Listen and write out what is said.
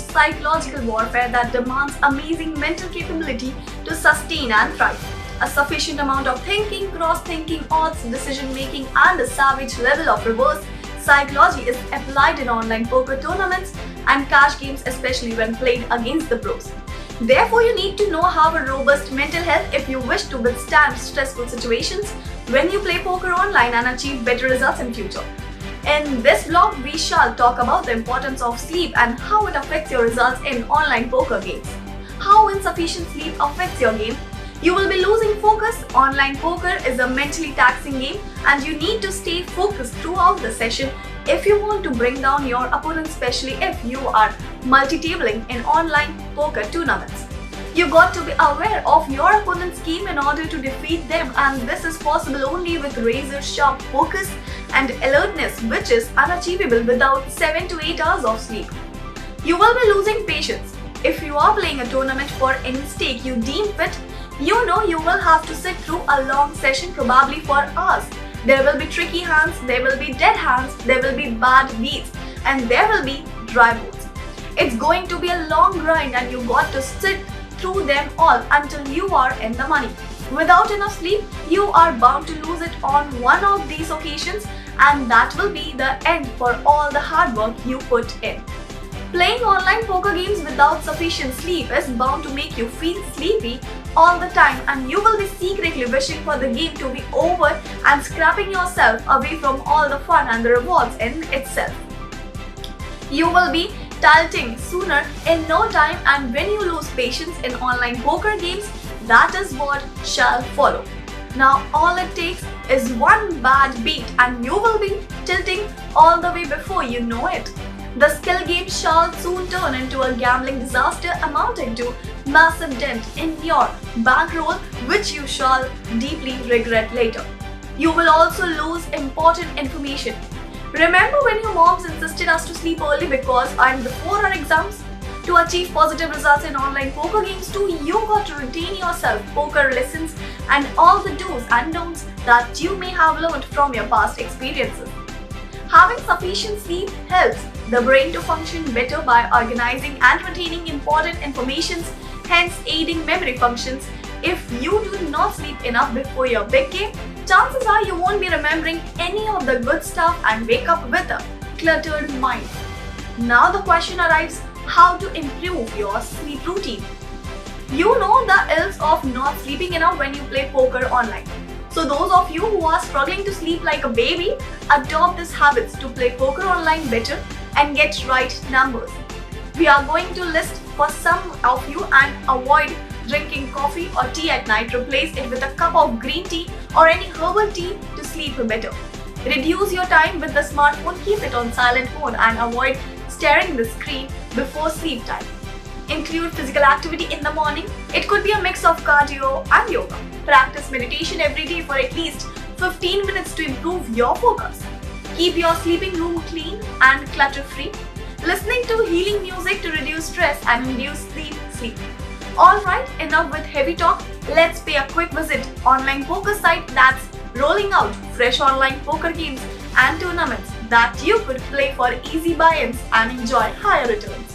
psychological warfare that demands amazing mental capability to sustain and thrive. A sufficient amount of thinking, cross-thinking, odds, decision-making, and a savage level of reverse psychology is applied in online poker tournaments and cash games, especially when played against the pros. Therefore, you need to know have a robust mental health if you wish to withstand stressful situations when you play poker online and achieve better results in future. In this vlog, we shall talk about the importance of sleep and how it affects your results in online poker games. How insufficient sleep affects your game. You will be losing focus. Online poker is a mentally taxing game and you need to stay focused throughout the session if you want to bring down your opponent, especially if you are multi-tabling in online poker tournaments. You got to be aware of your opponent's game in order to defeat them, and this is possible only with razor-sharp focus and alertness, which is unachievable without 7 to 8 hours of sleep. You will be losing patience. If you are playing a tournament for any stake you deem fit, you know you will have to sit through a long session, probably for hours. There will be tricky hands, there will be dead hands, there will be bad beats, and there will be dry boards. It's going to be a long grind and you got to sit through them all until you are in the money. Without enough sleep, you are bound to lose it on one of these occasions, and that will be the end for all the hard work you put in. Playing online poker games without sufficient sleep is bound to make you feel sleepy all the time, and you will be secretly wishing for the game to be over and scrapping yourself away from all the fun and the rewards in itself. You will be tilting sooner in no time, and when you lose patience in online poker games, that is what shall follow. Now all it takes is one bad beat and you will be tilting all the way before you know it. The skill game shall soon turn into a gambling disaster amounting to massive dent in your bankroll, which you shall deeply regret later. You will also lose important information. Remember when your moms insisted us to sleep early because and before our exams? To achieve positive results in online poker games too, you got to retain yourself poker lessons and all the do's and don'ts that you may have learned from your past experiences. Having sufficient sleep helps the brain to function better by organizing and retaining important information, hence aiding memory functions. If you do not sleep enough before your big game, chances are you won't be remembering any of the good stuff and wake up with a cluttered mind. Now the question arrives, how to improve your sleep routine. You know the ills of not sleeping enough when you play poker online. So those of you who are struggling to sleep like a baby, adopt these habits to play poker online better and get right numbers. We are going to list for some of you and avoid drinking coffee or tea at night. Replace it with a cup of green tea or any herbal tea to sleep better. Reduce your time with the smartphone, keep it on silent mode and avoid staring the screen before sleep time. Include physical activity in the morning. It could be a mix of cardio and yoga. Practice meditation every day for at least 15 minutes to improve your focus. Keep your sleeping room clean and clutter-free. Listening to healing music to reduce stress and induce sleep. Alright, enough with heavy talk. Let's pay a quick visit online poker site that's rolling out fresh online poker games and tournaments that you could play for easy buy-ins and enjoy higher returns.